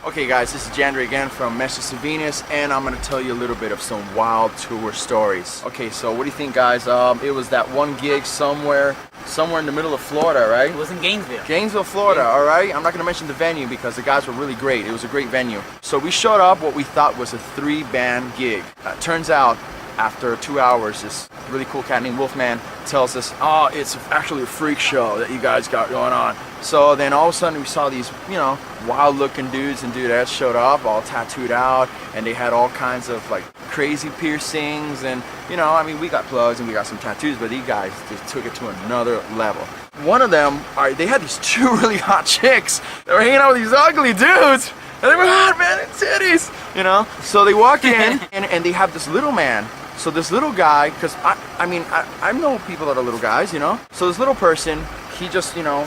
Okay guys, this is Jandre again from Meshes of Venus, and I'm gonna tell you a little bit of some wild tour stories. Okay, so what do you think, guys? It was that one gig somewhere in the middle of Florida, right? It was in Gainesville. Gainesville, Florida, all right? I'm not gonna mention the venue because the guys were really great. It was a great venue. So we showed up what we thought was a 3-band gig. Turns out, after 2 hours, this really cool cat named Wolfman tells us, oh, it's actually a freak show that you guys got going on. So then all of a sudden we saw these, you know, wild looking dudes and dudettes showed up, all tattooed out, and they had all kinds of like crazy piercings, and you know, I mean, we got plugs and we got some tattoos, but these guys just took it to another level. One of them, they had these 2 really hot chicks that were hanging out with these ugly dudes, and they were hot, man, and titties, you know? So they walk in and they have this little man. So this little guy, because I know people that are little guys, you know? So this little person, he just, you know,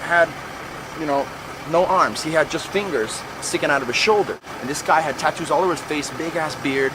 had, you know, no arms. He had just fingers sticking out of his shoulder. And this guy had tattoos all over his face, big ass beard,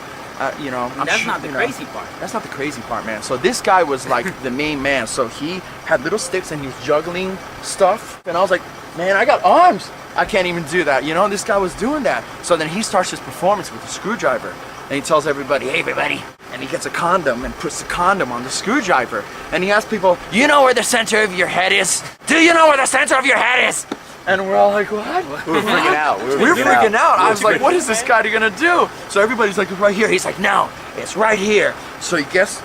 you know. That's not the crazy part. That's not the crazy part, man. So this guy was like the main man. So he had little sticks and he was juggling stuff. And I was like, man, I got arms. I can't even do that, you know? This guy was doing that. So then he starts his performance with a screwdriver. And he tells everybody, hey everybody, and he gets a condom and puts the condom on the screwdriver. And he asks people, you know where the center of your head is? Do you know where the center of your head is? And we're all like, what? We were freaking out. We were freaking out. I was like, what is this guy gonna do? So everybody's like, it's right here. He's like, no, it's right here. So he gets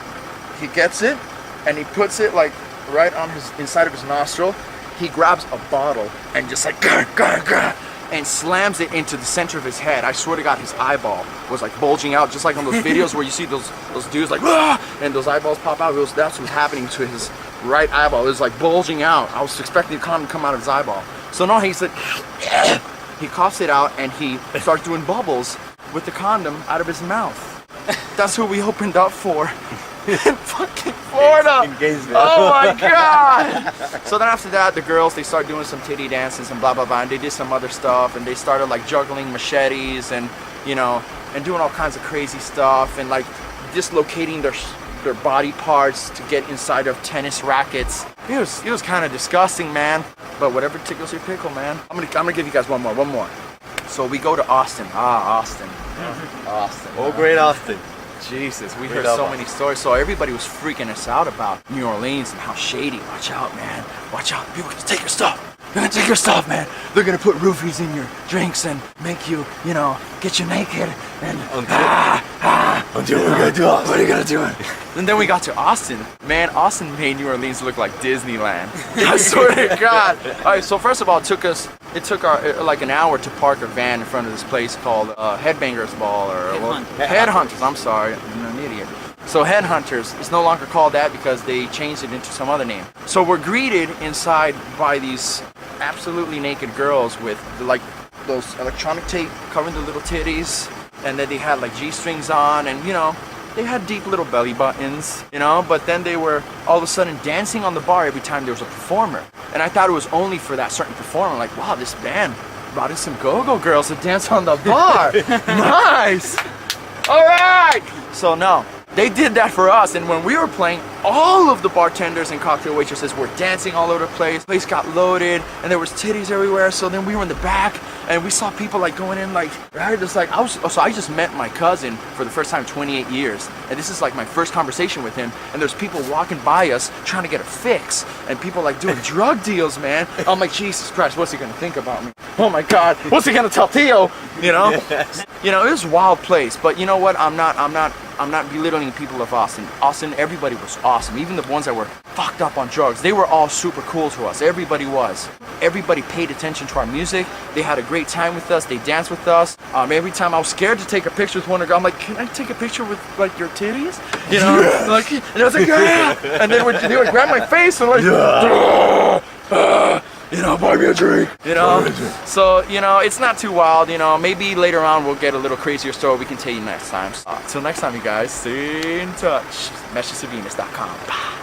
it, and he puts it like right on his inside of his nostril. He grabs a bottle and just like, grr, grr, grr, and slams it into the center of his head. I swear to God, his eyeball was like bulging out, just like on those videos where you see those dudes like, ah! And those eyeballs pop out. That's what's happening to his right eyeball. It was like bulging out. I was expecting the condom to come out of his eyeball. So no, he's like, he coughs it out and he starts doing bubbles with the condom out of his mouth. That's who we opened up for. In fucking Florida. In Gainesville. Oh my God. So then after that, the girls, they start doing some titty dances and blah, blah, blah. And they did some other stuff. And they started like juggling machetes and, you know, and doing all kinds of crazy stuff. And like dislocating their body parts to get inside of tennis rackets. It was kind of disgusting, man. But whatever tickles your pickle, man. I'm gonna give you guys one more. So we go to Austin. Austin. Austin. Oh, great Austin. Jesus, we heard so many stories. So everybody was freaking us out about New Orleans and how shady. Watch out, man. Watch out. People are gonna take your stuff. They're gonna take your stuff, man. They're gonna put roofies in your drinks and make you, you know, get you naked. And Until we're gonna do Austin. What are you gonna do? And then we got to Austin. Man, Austin made New Orleans look like Disneyland. I swear to God. All right, so first of all, it took like an hour to park a van in front of this place called Headbangers Ball or Headhunters. I'm sorry, I'm an idiot. So Headhunters is no longer called that because they changed it into some other name. So we're greeted inside by these absolutely naked girls with like those electronic tape covering the little titties, and then they had like G-strings on, and you know, they had deep little belly buttons, you know, but then they were all of a sudden dancing on the bar every time there was a performer. And I thought it was only for that certain performer, like, wow, this band brought in some go-go girls to dance on the bar. Nice. All right. So no, they did that for us, and when we were playing, all of the bartenders and cocktail waitresses were dancing all over the place. The place got loaded, and there was titties everywhere. So then we were in the back, and we saw people like going in, like, right? Just like I just met my cousin for the first time in 28 years, and this is like my first conversation with him. And there's people walking by us trying to get a fix, and people like doing drug deals, man. I'm like, Jesus Christ, what's he gonna think about me? Oh my God, what's he gonna tell Theo? You know, you know, it was a wild place. But you know what? I'm not belittling people of Austin. Austin, everybody was awesome. Even the ones that were fucked up on drugs, they were all super cool to us. Everybody was. Everybody paid attention to our music. They had a great time with us. They danced with us. Every time I was scared to take a picture with one girl, I'm like, can I take a picture with like your titties? You know, yes. Like, and I was like, yeah. And they would grab my face and like, yeah. You know, buy me a drink. You know, so you know, it's not too wild. You know, maybe later on we'll get a little crazier story we can tell you next time. Till next time, you guys, stay in touch. Meshesofvenus.com.